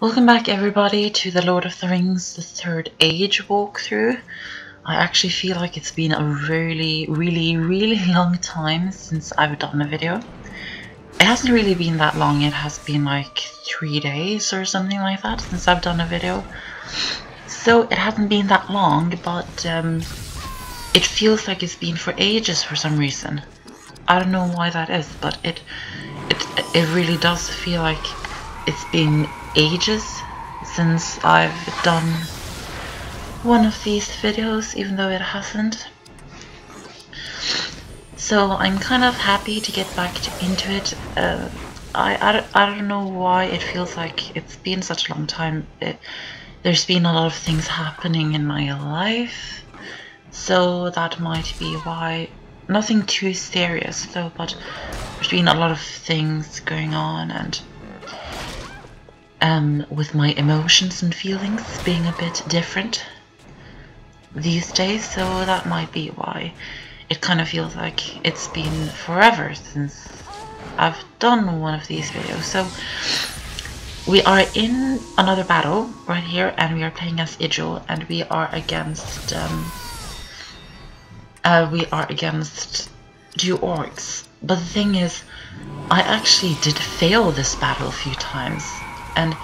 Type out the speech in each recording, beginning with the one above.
Welcome back everybody to the Lord of the Rings The Third Age walkthrough. I actually feel like it's been a really long time since I've done a video. It hasn't really been that long, it has been like 3 days or something like that since I've done a video. So it hasn't been that long, but it feels like it's been for ages for some reason. I don't know why that is, but it really does feel like it's been ages since I've done one of these videos, even though it hasn't. So I'm kind of happy to get back into it. I don't know why it feels like it's been such a long time. There's been a lot of things happening in my life, so that might be why. Nothing too serious though, but there's been a lot of things going on, and with my emotions and feelings being a bit different these days, so that might be why it kind of feels like it's been forever since I've done one of these videos. So we are in another battle right here, and we are playing as Idrial, and we are against two orcs. But the thing is, I actually did fail this battle a few times, and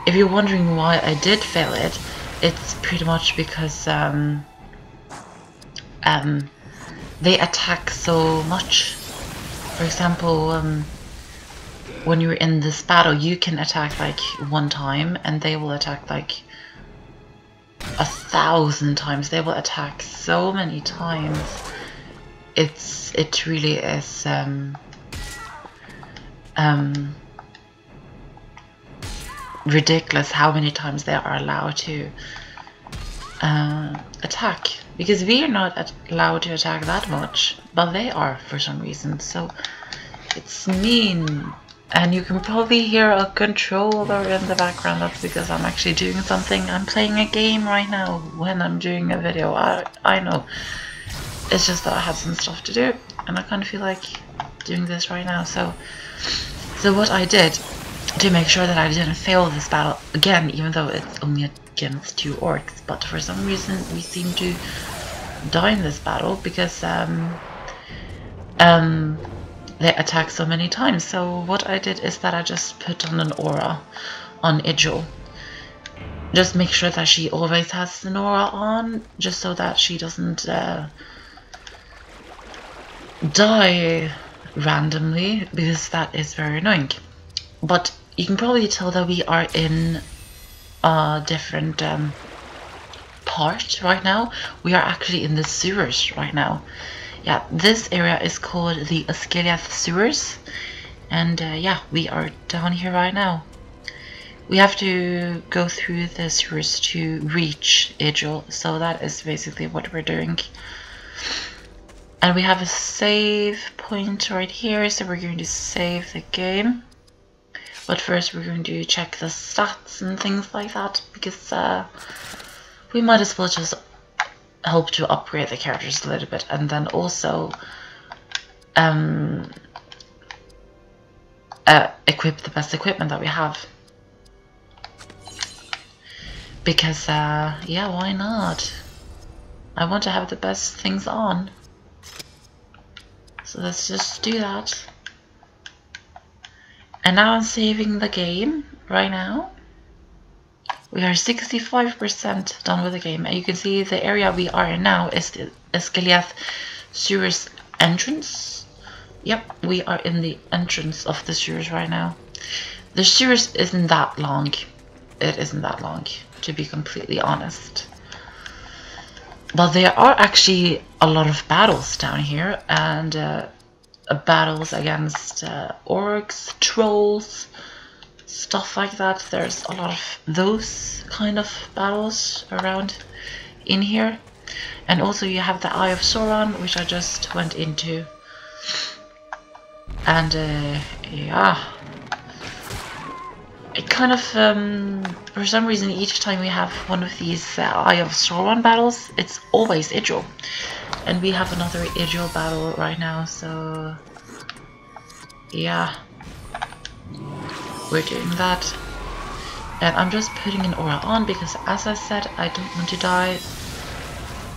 if you're wondering why I did fail it, it's pretty much because they attack so much. For example, when you're in this battle, you can attack like one time, and they will attack like 1,000 times. They will attack so many times. It really is ridiculous how many times they are allowed to attack, because we are not allowed to attack that much, but they are for some reason. So it's mean, and you can probably hear a controller in the background. That's because I'm actually doing something. I'm playing a game right now when I'm doing a video. I know, it's just that I had some stuff to do, and I kind of feel like doing this right now. So what I did to make sure that I didn't fail this battle again, even though it's only against two orcs, but for some reason we seem to die in this battle because they attack so many times. So what I did is that I just put on an aura on Idrial. Just make sure that she always has an aura on, just so that she doesn't die randomly, because that is very annoying. But you can probably tell that we are in a different part right now. We are actually in the sewers right now. Yeah, this area is called the Osgiliath Sewers, and yeah, we are down here right now. We have to go through the sewers to reach Idrial, so that is basically what we're doing. And we have a save point right here, so we're going to save the game. But first we're going to check the stats and things like that, because we might as well just help to upgrade the characters a little bit, and then also equip the best equipment that we have. Because yeah, why not? I want to have the best things on. So let's just do that. And now I'm saving the game right now. We are 65% done with the game, and you can see the area we are in now is the Osgiliath Sewers entrance. Yep, we are in the entrance of the sewers right now. The sewers isn't that long. It isn't that long, to be completely honest. But there are actually a lot of battles down here, and battles against orcs, trolls, stuff like that. There's a lot of those kind of battles around in here. And also you have the Eye of Sauron, which I just went into. And yeah, it kind of for some reason each time we have one of these Eye of Sauron battles, it's always Idrial. And we have another Idrial battle right now, so yeah, we're doing that. And I'm just putting an aura on because, as I said, I don't want to die.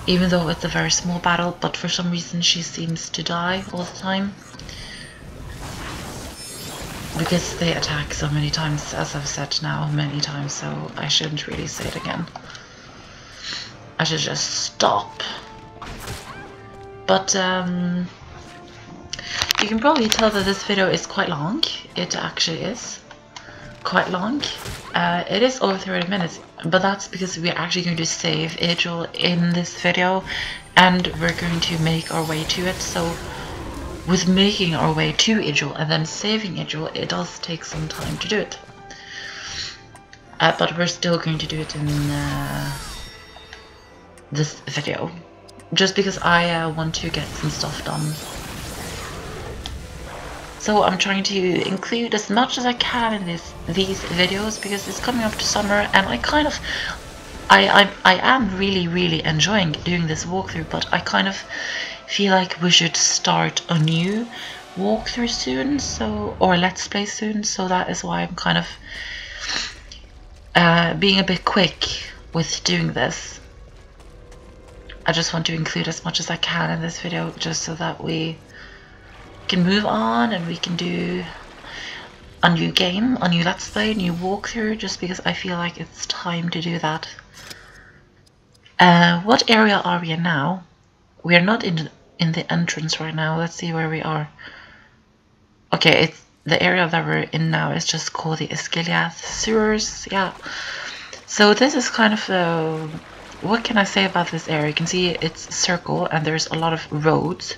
Even though it's a very small battle, but for some reason she seems to die all the time. Because they attack so many times, as I've said now many times, so I shouldn't really say it again. I should just stop. But you can probably tell that this video is quite long. It actually is quite long. It is over 30 minutes, but that's because we're actually going to save Idrial in this video, and we're going to make our way to it. So with making our way to Idrial and then saving Idrial, it does take some time to do it. But we're still going to do it in this video, just because I want to get some stuff done. So I'm trying to include as much as I can in these videos, because it's coming up to summer, and I am really enjoying doing this walkthrough, but I kind of feel like we should start a new walkthrough soon, or let's play soon. So that is why I'm kind of being a bit quick with doing this. I just want to include as much as I can in this video, just so that we can move on and we can do a new game, a new let's play, a new walkthrough, just because I feel like it's time to do that. What area are we in now? We are not in the entrance right now. Let's see where we are. Okay, it's the area that we're in now is just called the Osgiliath Sewers. Yeah. So this is kind of what can I say about this area? You can see it's a circle, and there's a lot of roads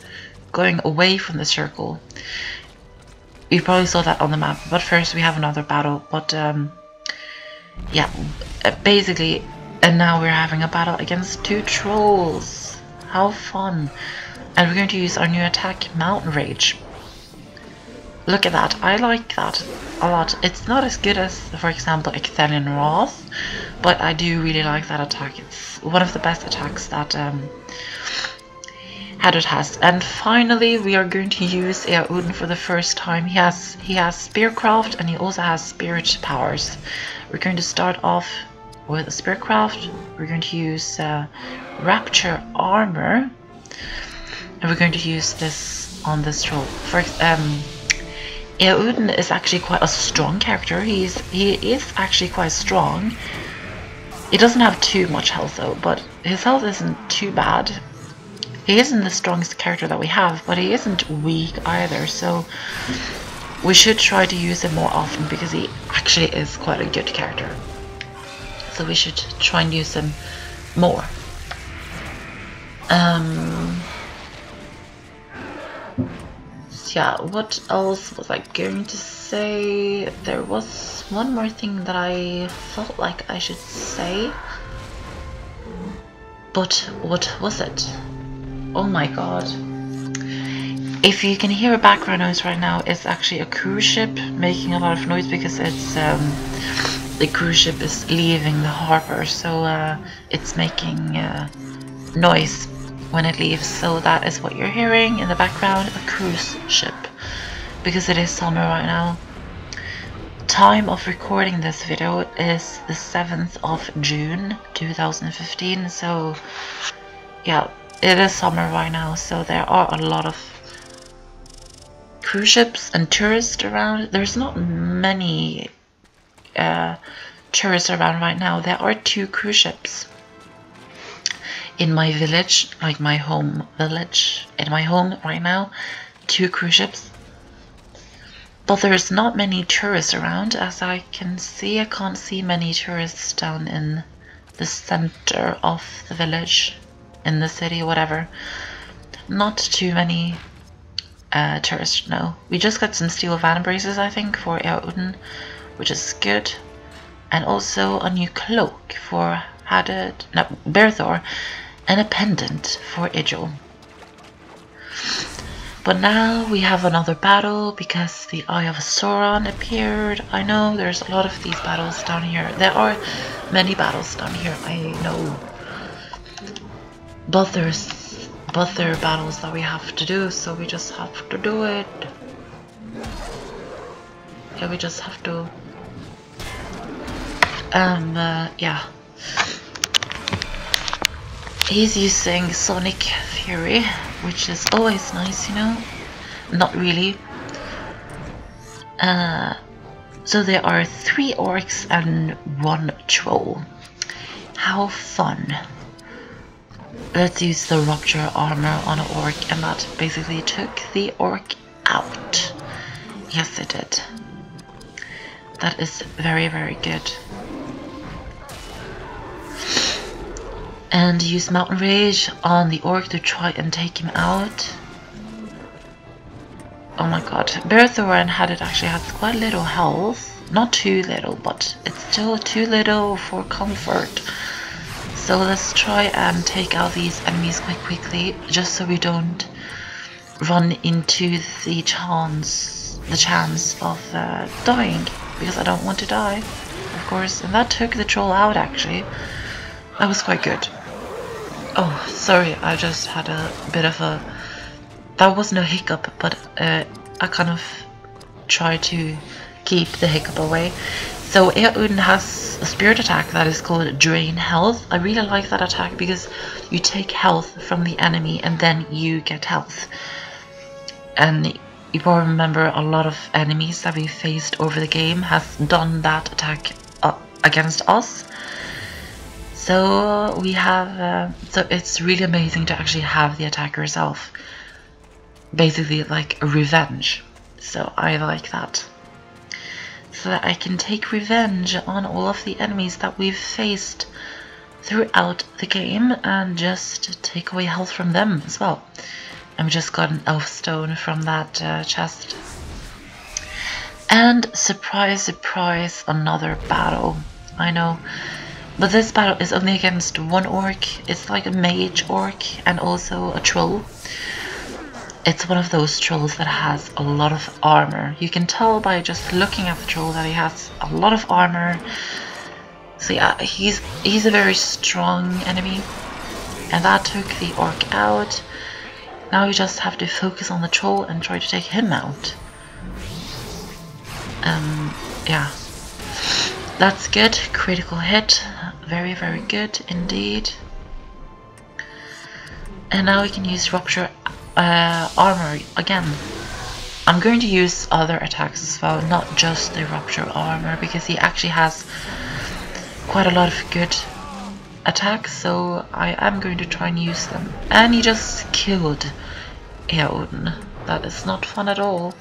going away from the circle. You probably saw that on the map, but first we have another battle. But yeah, basically, and now we're having a battle against 2 trolls. How fun! And we're going to use our new attack, Mountain Rage. Look at that, I like that a lot. It's not as good as, for example, Ecthelian Wrath, but I do really like that attack. It's one of the best attacks that Hadot has. And finally, we are going to use Eowyn for the first time. He has Spearcraft, and he also has Spirit powers. We're going to start off with a Spearcraft. We're going to use Rapture Armor, and we're going to use this on this troll. Eowyn is actually quite a strong character. He is actually quite strong. He doesn't have too much health though, but his health isn't too bad. He isn't the strongest character that we have, but he isn't weak either, so we should try to use him more often, because he actually is quite a good character. So we should try and use him more. Yeah, what else was I going to say? There was one more thing that I felt like I should say, but what was it? Oh my god. If you can hear a background noise right now, it's actually a cruise ship making a lot of noise, because it's the cruise ship is leaving the harbor, so it's making noise when it leaves. So that is what you're hearing in the background, a cruise ship, because it is summer right now. Time of recording this video is the 7th of June 2015, so yeah, it is summer right now, so there are a lot of cruise ships and tourists around. There's not many tourists around right now. There are 2 cruise ships in my village, like my home village, in my home right now, 2 cruise ships. But there's not many tourists around, as I can see. I can't see many tourists down in the center of the village, in the city, whatever. Not too many tourists, no. We just got some steel van braces, I think, for Eowyn, which is good. And also a new cloak for Berethor, and a pendant for Idrial. But now we have another battle, because the Eye of Sauron appeared. I know there's a lot of these battles down here. There are many battles down here, I know. But there are battles that we have to do, so we just have to do it. Yeah, we just have to Yeah. He's using Sonic Fury, which is always nice, you know? Not really. So there are 3 orcs and 1 troll. How fun. Let's use the rupture armor on an orc, and that basically took the orc out. Yes, it did. That is very, very good. And use Mountain Rage on the orc to try and take him out. Oh my god, Berethor and Idrial actually has quite little health. Not too little, but it's still too little for comfort. So let's try and take out these enemies quite quickly, just so we don't run into the chance of dying, because I don't want to die, of course. And that took the troll out actually. That was quite good. Oh, sorry, I just had a bit of a... That wasn't a hiccup, but I kind of tried to keep the hiccup away. So Eowyn has a spirit attack that is called Drain Health. I really like that attack because you take health from the enemy and then you get health. And you probably remember a lot of enemies that we faced over the game has done that attack against us. So we have, so it's really amazing to actually have the attack yourself. Basically like a revenge. So I like that. So that I can take revenge on all of the enemies that we've faced throughout the game and just take away health from them as well. And we just got an elf stone from that chest. And surprise, surprise, another battle. I know. But this battle is only against 1 orc. It's like a mage orc and also a troll. It's one of those trolls that has a lot of armor. You can tell by just looking at the troll that he has a lot of armor. So yeah, he's a very strong enemy. And that took the orc out. Now you just have to focus on the troll and try to take him out. Yeah. That's good. Critical hit. Very, very good indeed. And now we can use Rupture armor again. I'm going to use other attacks as well, not just the Rupture armor, because he actually has quite a lot of good attacks, so I am going to try and use them. And he just killed Eowyn. That is not fun at all.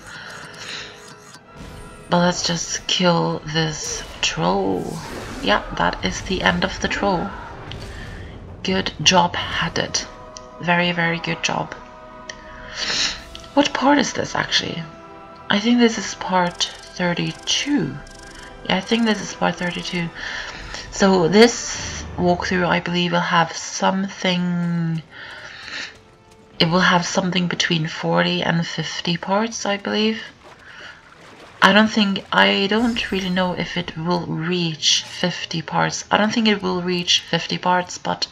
But let's just kill this troll. Yeah, that is the end of the troll. Good job, Hadid. Very, very good job. What part is this actually? I think this is part 32. Yeah, I think this is part 32. So this walkthrough, I believe, will have something... It will have something between 40 and 50 parts, I believe. I don't really know if it will reach 50 parts. I don't think it will reach 50 parts, but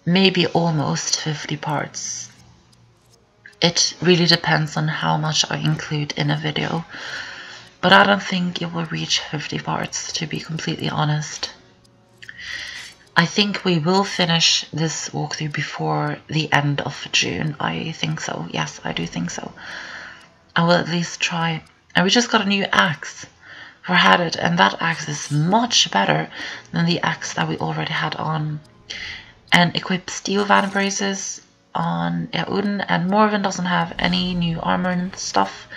maybe almost 50 parts. It really depends on how much I include in a video. But I don't think it will reach 50 parts, to be completely honest. I think we will finish this walkthrough before the end of June. I think so. Yes, I do think so. I will at least try. And we just got a new axe for Hadid, and that axe is much better than the axe that we already had on. And equip steel vambraces on Eowyn, and Morven doesn't have any new armor and stuff.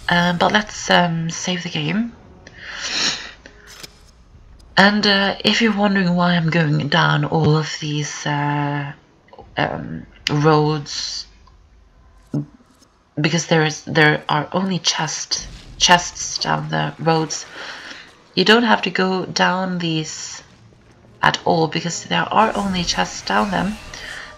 But let's save the game. And if you're wondering why I'm going down all of these roads, because there are only chests down the roads. You don't have to go down these at all, because there are only chests down them.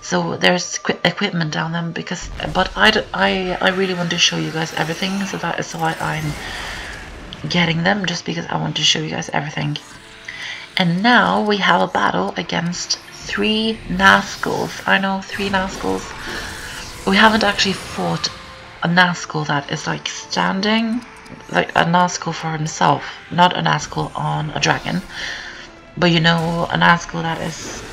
So there's equipment down them, but I really want to show you guys everything, so that is why I'm getting them, just because I want to show you guys everything. And now we have a battle against 3 Nazguls. I know, 3 Nazguls. We haven't actually fought a Nazgul that is like standing. like a Nazgul for himself, not a Nazgul on a dragon, but you know, a Nazgul that is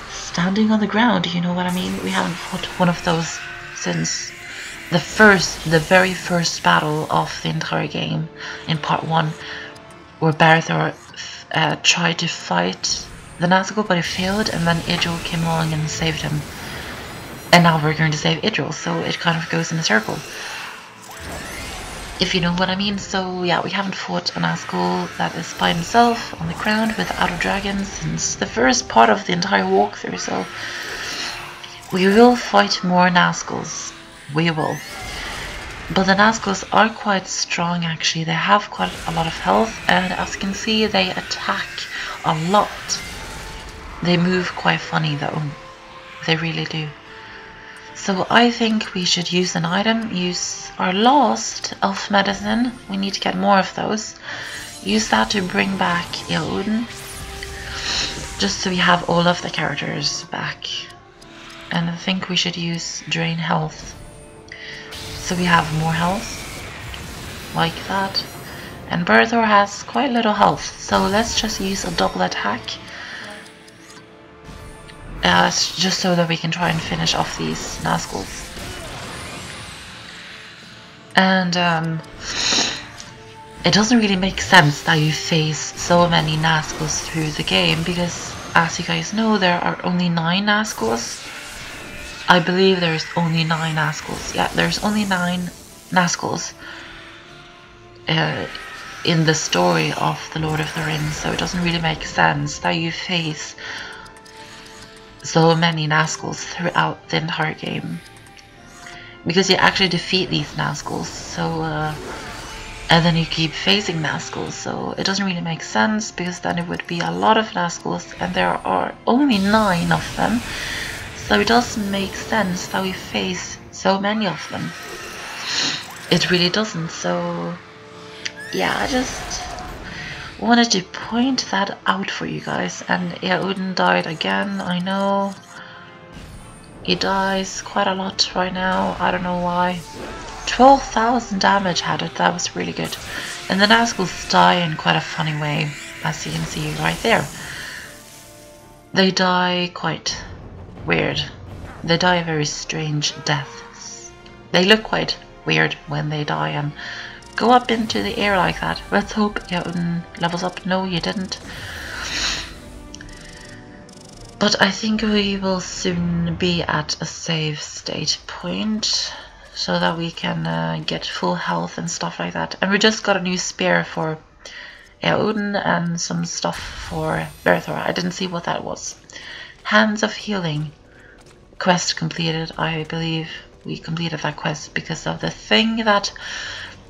standing on the ground, you know what I mean? We haven't fought one of those since the very first battle of the entire game in part 1, where Berethor tried to fight the Nazgul, but he failed, and then Idrial came along and saved him. And now we're going to save Idrial, so it kind of goes in a circle, if you know what I mean. So yeah, we haven't fought a Nazgul that is by himself on the ground without a dragon since the first part of the entire walkthrough, so we will fight more Nazguls. We will. But the Nazguls are quite strong actually, they have quite a lot of health, and as you can see they attack a lot. They move quite funny though, they really do. So I think we should use an item, use our lost elf medicine, we need to get more of those. Use that to bring back Eowyn, just so we have all of the characters back. And I think we should use drain health, so we have more health, like that. And Berethor has quite little health, so let's just use a double attack. Just so that we can try and finish off these Nazguls. And it doesn't really make sense that you face so many Nazguls through the game, because as you guys know, there are only 9 Nazguls. I believe there's only 9 Nazguls. Yeah, there's only 9 Nazguls in the story of The Lord of the Rings, so it doesn't really make sense that you face so many Nazguls throughout the entire game, because you actually defeat these Nazguls, so and then you keep facing Nazguls, so it doesn't really make sense, because then it would be a lot of Nazguls and there are only 9 of them, so it doesn't make sense that we face so many of them. It really doesn't. So yeah, I just wanted to point that out for you guys. And yeah, Odin died again, I know. He dies quite a lot right now, I don't know why. 12,000 damage had it, that was really good. And the Nazguls die in quite a funny way, as you can see right there. They die quite weird. They die a very strange deaths. They look quite weird when they die and go up into the air like that. Let's hope Odin levels up. No, you didn't. But I think we will soon be at a save state point, so that we can get full health and stuff like that. And we just got a new spear for Odin and some stuff for Berethor. I didn't see what that was. Hands of Healing. Quest completed. I believe we completed that quest because of the thing that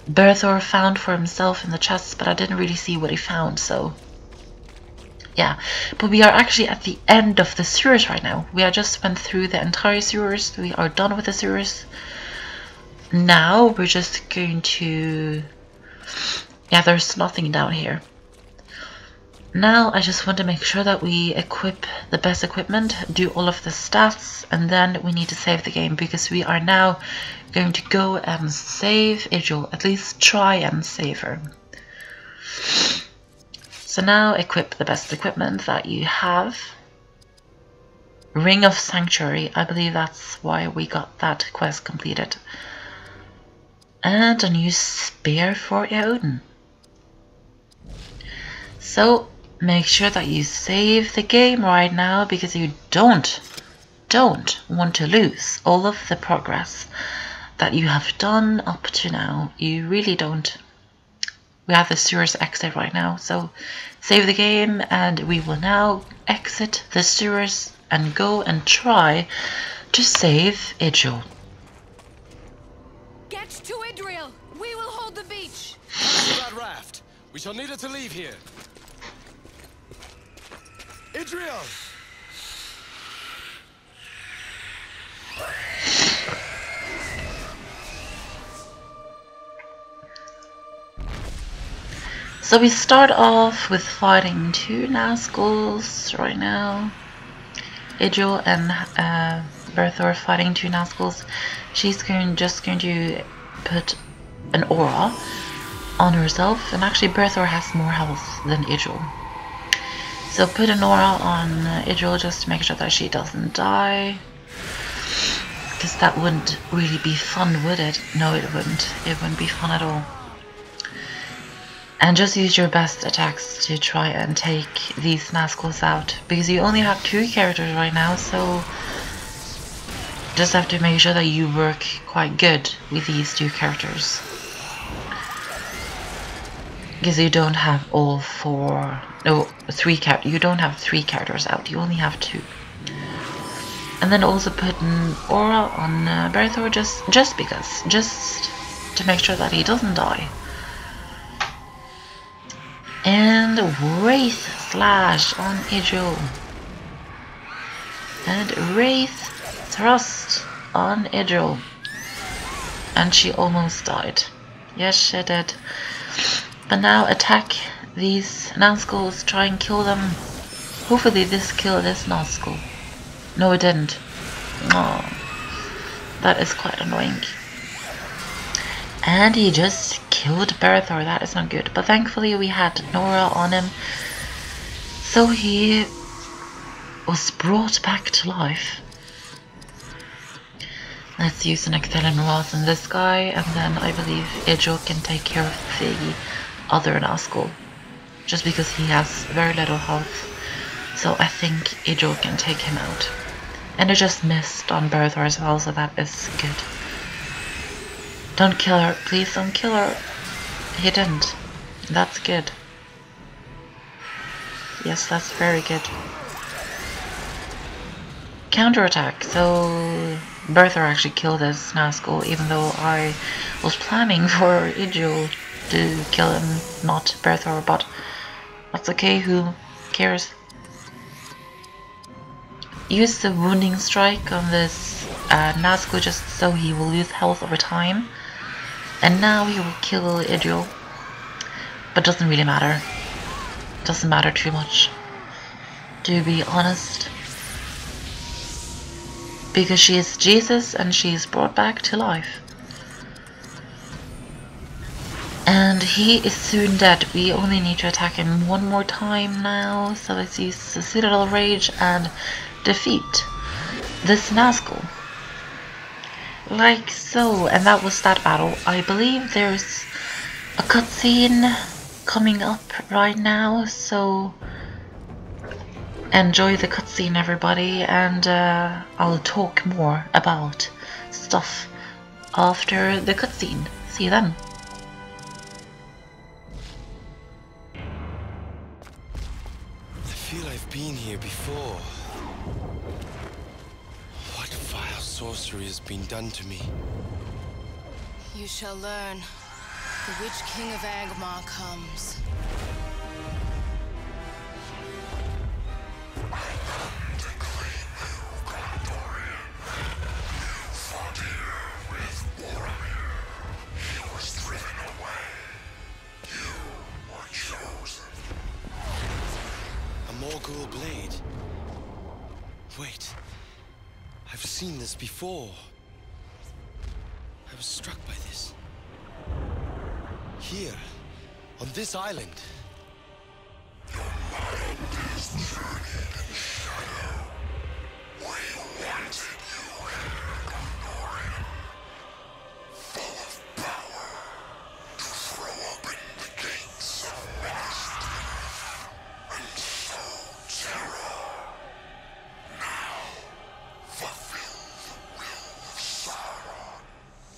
Berethor found for himself in the chest, but I didn't really see what he found, so yeah. But we are actually at the end of the sewers right now. We are just went through the entire sewers. We are done with the sewers. Now we're just going to... yeah, there's nothing down here. Now I just want to make sure that we equip the best equipment, do all of the stats, and then we need to save the game, because we are now going to go and save Idrial, at least try and save her. So now equip the best equipment that you have. Ring of Sanctuary, I believe that's why we got that quest completed. And a new spear for Odin. So make sure that you save the game right now, because you don't want to lose all of the progress that you have done up to now. You really don't. We have the sewers exit right now, so save the game and we will now exit the sewers and go and try to save Idrial. Get to Idrial! We will hold the beach! That raft! We shall need it to leave here. Idrial! So we start off with fighting 2 Nazguls right now. Idrial and Berethor fighting 2 Nazguls. She's just going to put an aura on herself, and actually Berethor has more health than Idrial. So put an aura on Idrial just to make sure that she doesn't die. Because that wouldn't really be fun, would it? No, it wouldn't. It wouldn't be fun at all. And just use your best attacks to try and take these Nazguls out. Because you only have 2 characters right now, so just have to make sure that you work quite good with these 2 characters. Because you don't have all 3 characters. You don't have 3 characters out. You only have 2. And then also put an aura on Berethor just because, just to make sure that he doesn't die. And Wraith Slash on Idrial. And Wraith Thrust on Idrial. And she almost died. Yes, she did. But now attack these Nazguls, try and kill them. Hopefully this killed this Nazgul. No, it didn't. Oh, that is quite annoying. And he just killed Berethor. That is not good. But thankfully we had Nora on him, so he was brought back to life. Let's use an Ecthelian Wrath on this guy, and then I believe Idrial can take care of the other Nazgul, just because he has very little health. So I think Idrial can take him out. And I just missed on Berethor as well, so that is good. Don't kill her, please don't kill her. He didn't. That's good. Yes, that's very good. Counterattack. So Berethor actually killed this Nazgul, even though I was planning for Idrial to kill him, not Berethor, but that's okay, who cares? Use the wounding strike on this Nazgul just so he will lose health over time. And now he will kill Idrial. But doesn't really matter. Doesn't matter too much, to be honest. Because she is Jesus and she is brought back to life. And he is soon dead. We only need to attack him one more time now. So let's use the Citadel Rage and defeat this Nazgul. Like so. And that was that battle. I believe there's a cutscene coming up right now, so enjoy the cutscene, everybody, and I'll talk more about stuff after the cutscene. See you then. I feel I've been here before. What vile sorcery has been done to me? You shall learn. The Witch-king of Angmar comes. A Morgul blade. Wait. I've seen this before. I was struck by this. Here, on this island. Your mind is rooted in shadow. We wanted you here, Gondorian. Full of power to throw open the gates of west and sow terror. Now, fulfill the will of Sauron.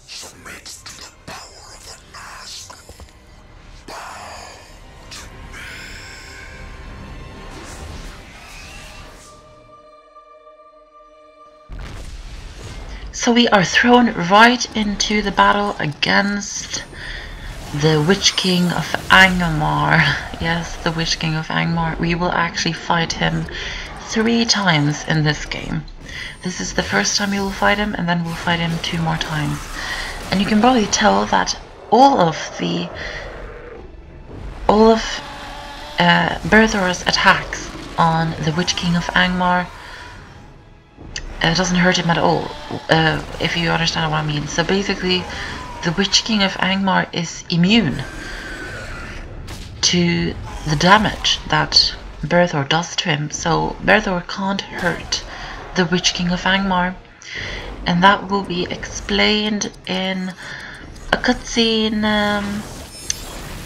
Submit to the power of the Nazgul. So we are thrown right into the battle against the Witch-king of Angmar. Yes, the Witch-king of Angmar. We will actually fight him 3 times in this game. This is the first time we will fight him, and then we'll fight him 2 more times. And you can probably tell that all of Berethor's attacks on the Witch-king of Angmar doesn't hurt him at all, if you understand what I mean. So basically, the Witch-king of Angmar is immune to the damage that Berethor does to him. So Berethor can't hurt the Witch-king of Angmar, and that will be explained in a cutscene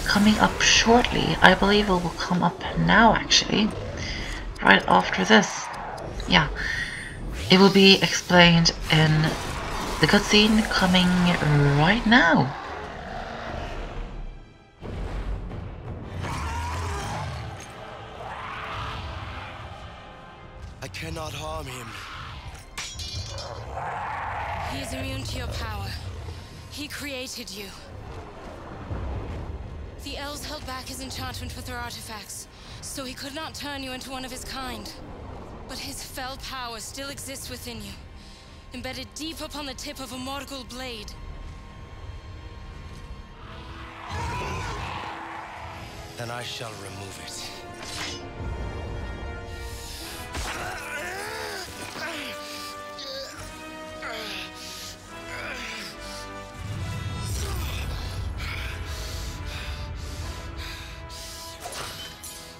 coming up shortly. I believe it will come up now, actually, right after this. Yeah, it will be explained in the cutscene coming right now. I cannot harm him. He is immune to your power. He created you. The elves held back his enchantment with their artifacts, so he could not turn you into one of his kind. But his fell power still exists within you, embedded deep upon the tip of a Morgul blade. Then I shall remove it.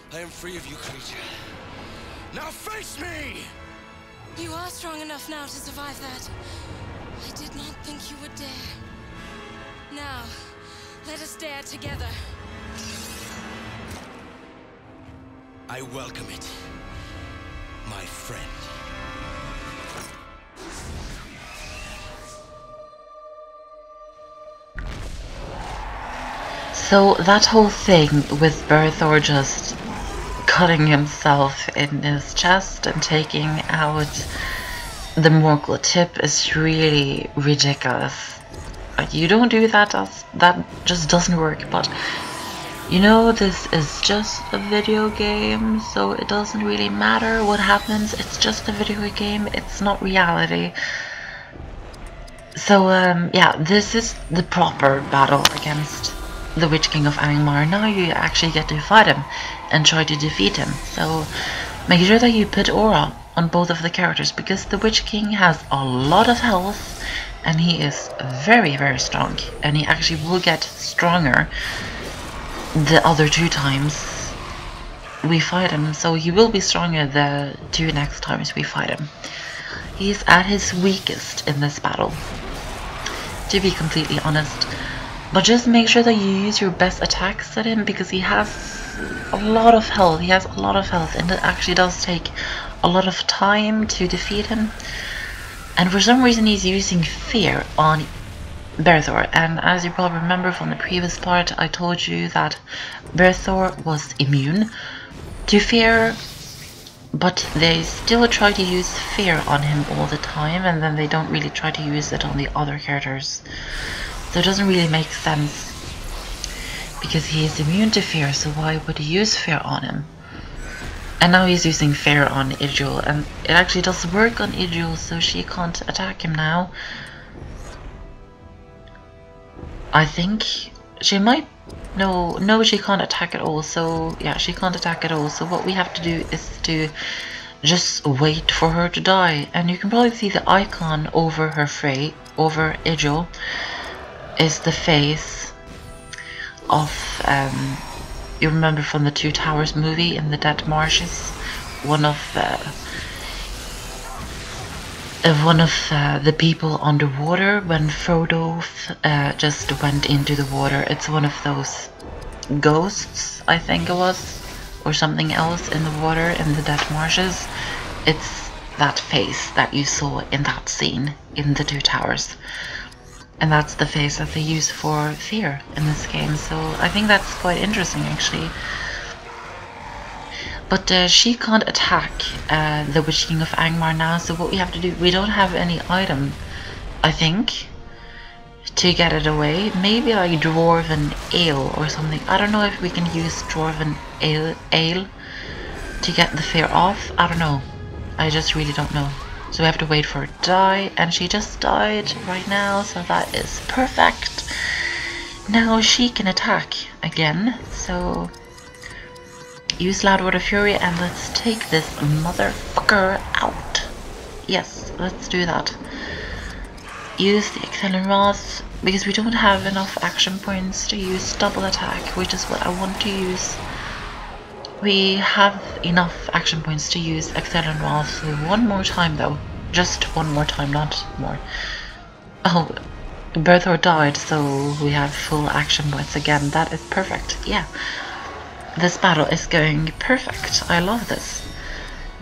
I am free of you, creature. Now face me! You are strong enough now to survive that. I did not think you would dare. Now, let us dare together. I welcome it, my friend. So that whole thing with Berethor just cutting himself in his chest and taking out the Morgul tip is really ridiculous. You don't do that, that just doesn't work. But you know, this is just a video game, so it doesn't really matter what happens. It's just a video game, it's not reality. So yeah, this is the proper battle against the Witch-king of Angmar. Now you actually get to fight him and try to defeat him. So make sure that you put aura on both of the characters, because the Witch-king has a lot of health and he is very, very strong, and he actually will get stronger the other 2 times we fight him. So he will be stronger the 2 next times we fight him. He's at his weakest in this battle, to be completely honest. But just make sure that you use your best attacks at him, because he has a lot of health. He has a lot of health, and it actually does take a lot of time to defeat him. And for some reason he's using fear on Berethor. And as you probably remember from the previous part, I told you that Berethor was immune to fear, but they still try to use fear on him all the time, and then they don't really try to use it on the other characters. So it doesn't really make sense, because he is immune to fear, so why would he use fear on him? And now he's using fear on Idrial, and it actually does work on Idrial, so she can't attack him now. I think she might... No, she can't attack at all. So yeah, she can't attack at all. So what we have to do is to just wait for her to die. And you can probably see the icon over her over Idrial is the face of you remember from the Two Towers movie in the Dead Marshes, one of the people underwater when Frodo just went into the water. It's one of those ghosts, I think it was, or something else in the water in the Dead Marshes. It's that face that you saw in that scene in the Two Towers. And that's the face that they use for fear in this game, so I think that's quite interesting actually. But she can't attack the Witch-king of Angmar now, so what we have to do, we don't have any item, I think, to get it away. Maybe like Dwarven Ale or something. I don't know if we can use Dwarven Ale to get the fear off. I don't know. I just really don't know. So we have to wait for her to die, and she just died right now, so that is perfect. Now she can attack again, so use Loudwater Fury and let's take this motherfucker out. Yes, let's do that. use the Wrath because we don't have enough action points to use double attack, which is what I want to use. We have enough action points to use Wrath one more time though. Just one more time, not more. Oh, Berethor died, so we have full action points again. That is perfect. Yeah. This battle is going perfect. I love this.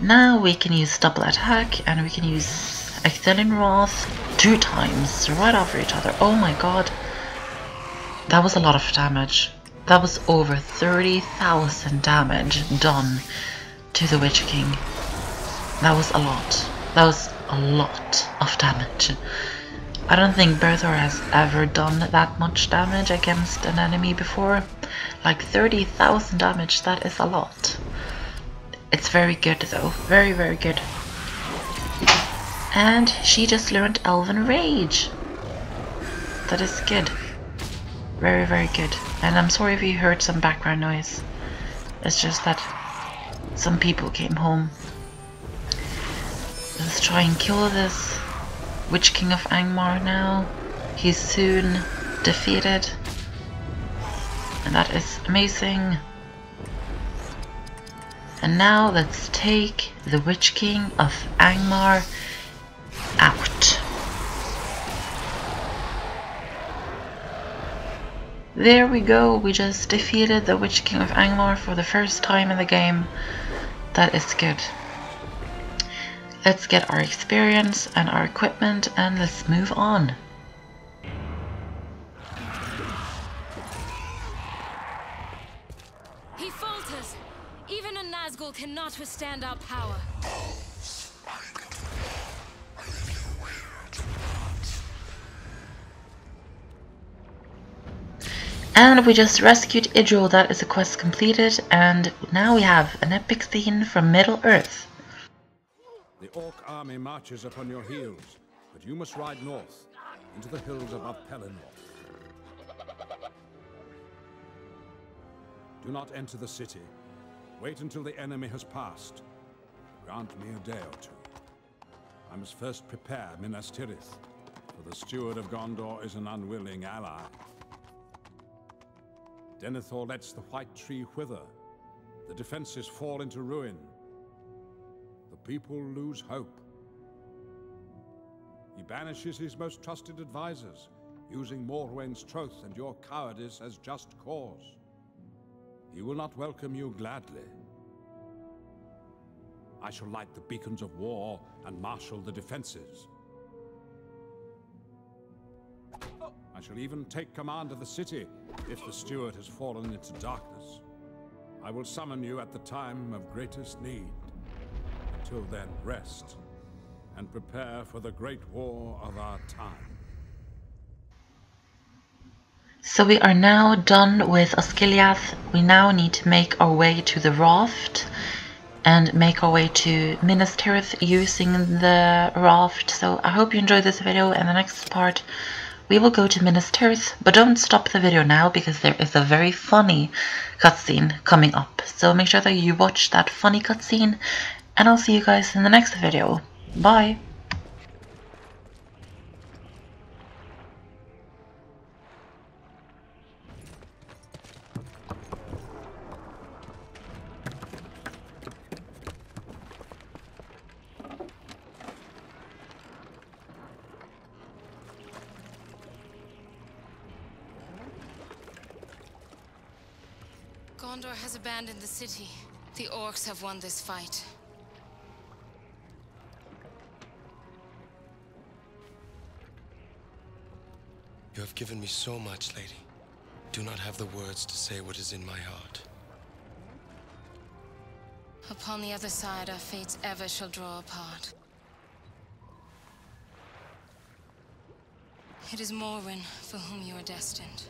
Now we can use double attack and we can use Wrath 2 times right after each other. Oh my god. That was a lot of damage. That was over 30,000 damage done to the Witch King. That was a lot. That was a lot of damage. I don't think Berethor has ever done that much damage against an enemy before. Like 30,000 damage, that is a lot. It's very good though. Very, very good. And she just learned Elven Rage. That is good. Very, very good. And I'm sorry if you heard some background noise. It's just that some people came home. Let's try and kill this Witch-king of Angmar now. He's soon defeated. And that is amazing. And now let's take the Witch-king of Angmar out. There we go, we just defeated the Witch-king of Angmar for the first time in the game. That is good. Let's get our experience and our equipment and let's move on. He falters. Even a Nazgul cannot withstand our power. And we just rescued Idrial. That is a quest completed, and now we have an epic scene from Middle-earth. The Orc army marches upon your heels, but you must ride north, into the hills above Pelennor. Do not enter the city. Wait until the enemy has passed. Grant me a day or two. I must first prepare Minas Tirith, for the steward of Gondor is an unwilling ally. Denethor lets the white tree wither. The defenses fall into ruin. The people lose hope. He banishes his most trusted advisors, using Morwen's troth and your cowardice as just cause. He will not welcome you gladly. I shall light the beacons of war and marshal the defenses. I shall even take command of the city if the steward has fallen into darkness. I will summon you at the time of greatest need. Until then, rest and prepare for the great war of our time. So we are now done with Osgiliath. We now need to make our way to the raft and make our way to Minas Tirith using the raft. So I hope you enjoyed this video, and the next part we will go to Minas Tirith, but don't stop the video now because there is a very funny cutscene coming up. So make sure that you watch that funny cutscene, and I'll see you guys in the next video. Bye! Gondor has abandoned the city. The orcs have won this fight. You have given me so much, lady. Do not have the words to say what is in my heart. Upon the other side, our fates ever shall draw apart. It is Morwen for whom you are destined.